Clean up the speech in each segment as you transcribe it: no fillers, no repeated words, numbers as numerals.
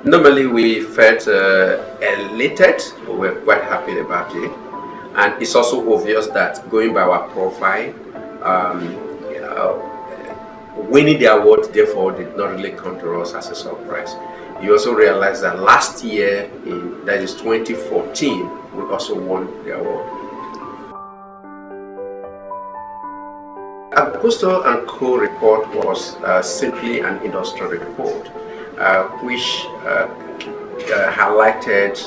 Normally we felt elated, we're quite happy about it, and it's also obvious that going by our profile, um, winning the award therefore did not really come to us as a surprise. You also realize that last year, that is 2014, we also won the award. Agusto and Co. report was simply an industrial report, which highlighted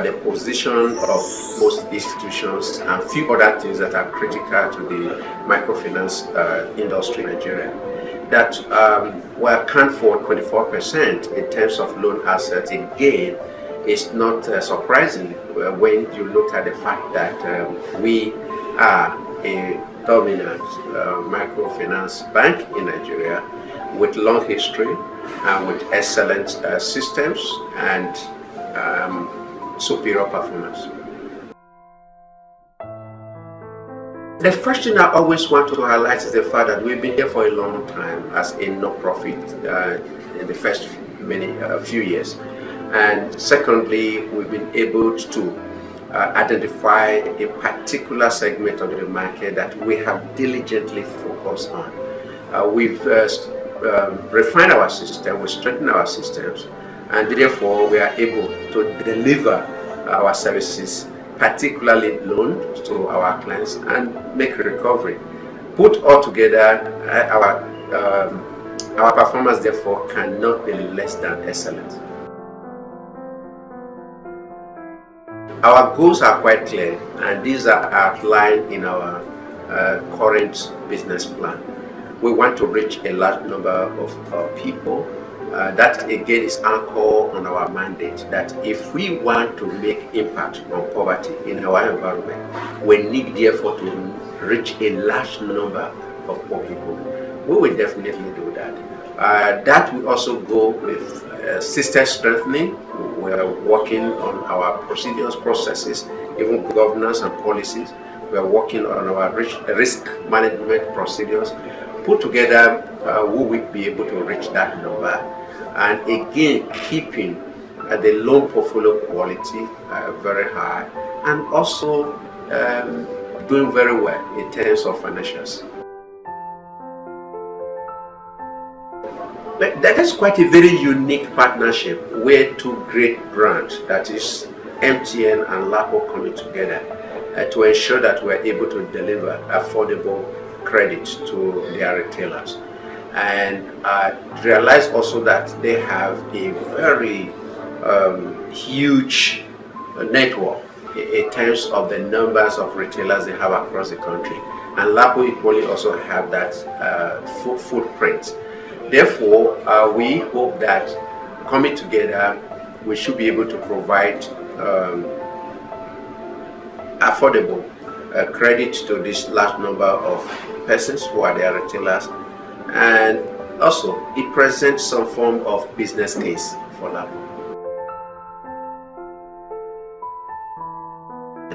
the position of most institutions and few other things that are critical to the microfinance industry in Nigeria. That will account for 24% in terms of loan assets. Again, is not surprising when you look at the fact that we are a dominant microfinance bank in Nigeria with long history and with excellent systems and superior performance. The first thing I always want to highlight is the fact that we've been here for a long time as a non-profit in the first few years. And secondly, we've been able to identify a particular segment of the market that we have diligently focused on. We've refined our system, we strengthened our systems, and therefore we are able to deliver our services, particularly loans to our clients, and make a recovery. Put all together, our performance therefore cannot be less than excellent. Our goals are quite clear, and these are outlined in our current business plan. We want to reach a large number of people. That again is anchored on our mandate that if we want to make impact on poverty in our environment, we need therefore to reach a large number of poor people. We will definitely do that. That will also go with system strengthening. We are working on our procedures, processes, even governance and policies. We are working on our risk management procedures. Put together, we will be able to reach that number. And again, keeping the loan portfolio quality very high, and also doing very well in terms of financials. That is quite a very unique partnership where two great brands, that is MTN and LAPO, coming together to ensure that we are able to deliver affordable credit to their retailers. And realize also that they have a very huge network in terms of the numbers of retailers they have across the country. And LAPO equally also have that footprint. Therefore, we hope that coming together, we should be able to provide affordable credit to this large number of persons who are their retailers. And also, it presents some form of business case for LAPO.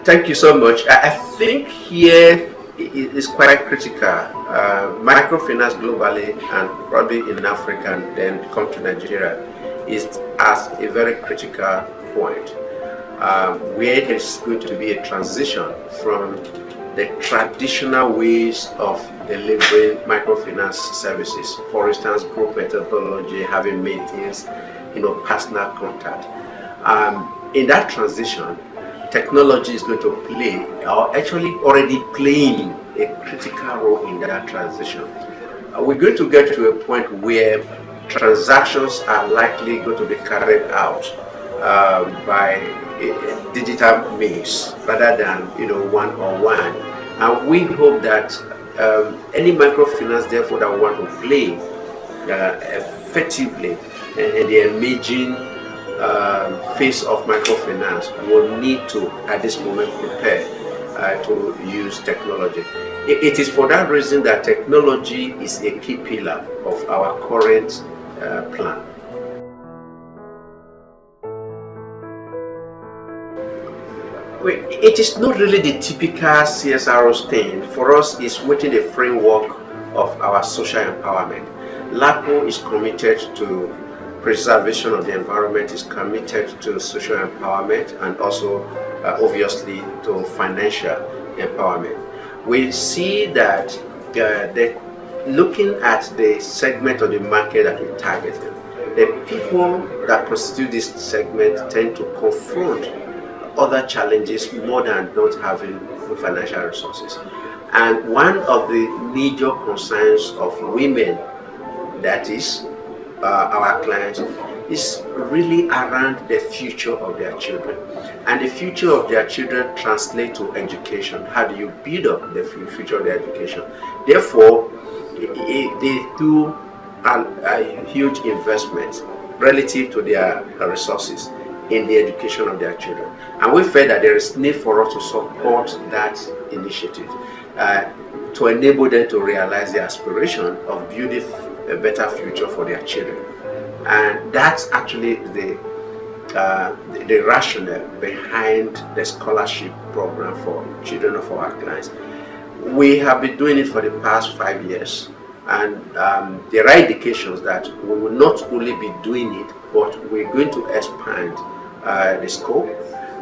Thank you so much. I think here it is quite critical. Microfinance globally and probably in Africa and then come to Nigeria is as a very critical point where there's going to be a transition from the traditional ways of delivering microfinance services. For instance, group methodology, having meetings, personal contact. In that transition, technology is going to play, or actually already playing, a critical role in that transition. We're going to get to a point where transactions are likely going to be carried out by digital means rather than one-on-one. And we hope that any microfinance therefore that want to play effectively in the emerging phase of microfinance will need to at this moment prepare to use technology. It is for that reason that technology is a key pillar of our current plan. It is not really the typical CSRO thing. For us, it's within the framework of our social empowerment. LAPO is committed to preservation of the environment, is committed to social empowerment, and also obviously to financial empowerment. We see that looking at the segment of the market that we targeted, the people that constitute this segment tend to confront other challenges more than not having financial resources. And one of the major concerns of women, that is our clients, is really around the future of their children. And the future of their children translates to education. How do you build up the future of their education? Therefore, they do a huge investment relative to their resources in the education of their children. And we felt that there is need for us to support that initiative to enable them to realize the aspiration of building a better future for their children. And that's actually the rationale behind the scholarship program for children of our clients. We have been doing it for the past 5 years, and there are indications that we will not only be doing it, but we're going to expand the scope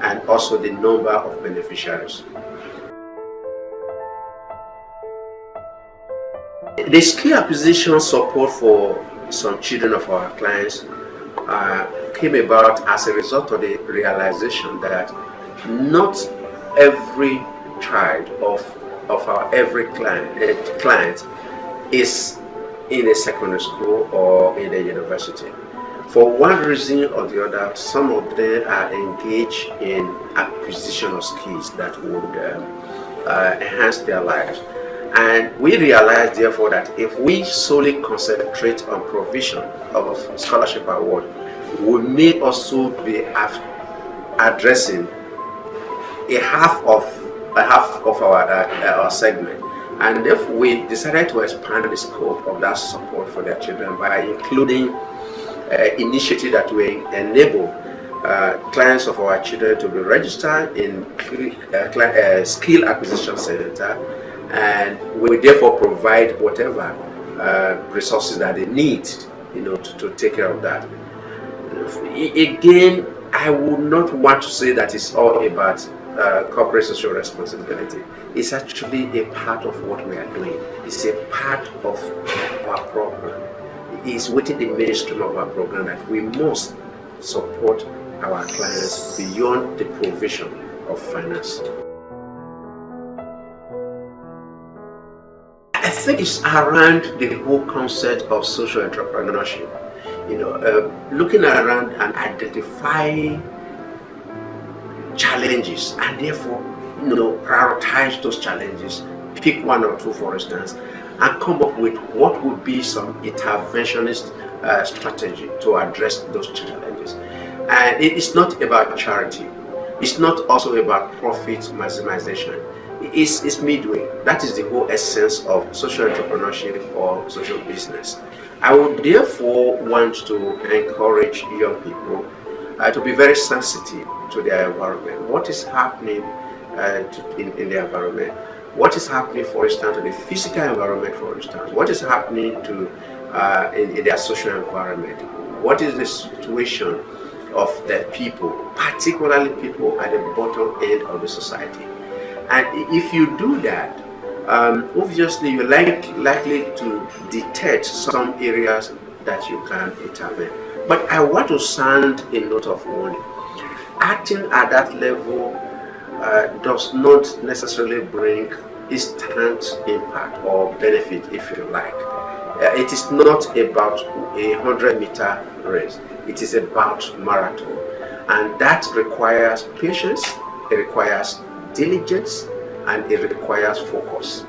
and also the number of beneficiaries. The skill acquisition support for some children of our clients came about as a result of the realization that not every child of our every client is in a secondary school or in a university. For one reason or the other, some of them are engaged in acquisition of skills that would enhance their lives. And we realize, therefore, that if we solely concentrate on provision of scholarship award, we may also be addressing a half of our segment. And therefore, we decided to expand the scope of that support for their children by including initiative that will enable clients of our children to be registered in skill acquisition center, and we therefore provide whatever resources that they need, to take care of that. Again, I would not want to say that it's all about corporate social responsibility. It's actually a part of what we are doing. It's a part of our program. It's within the mainstream of our program that we must support our clients beyond the provision of finance. I think it's around the whole concept of social entrepreneurship. Looking around and identifying challenges, and therefore, prioritize those challenges. Pick one or two, for instance, and come up with what would be some interventionist strategy to address those challenges. And it's not about charity. It's not also about profit maximization. It's midway. That is the whole essence of social entrepreneurship or social business. I would therefore want to encourage young people to be very sensitive to their environment. What is happening in the environment? What is happening, for instance, to the physical environment, for instance? What is happening to in their social environment? What is the situation of the people, particularly people at the bottom end of the society? And if you do that, obviously you're likely to detect some areas that you can intervene. But I want to sound a note of warning. Acting at that level does not necessarily bring instant impact or benefit, if you like. It is not about a 100-meter race. It is about marathon. And that requires patience, it requires diligence, and it requires focus.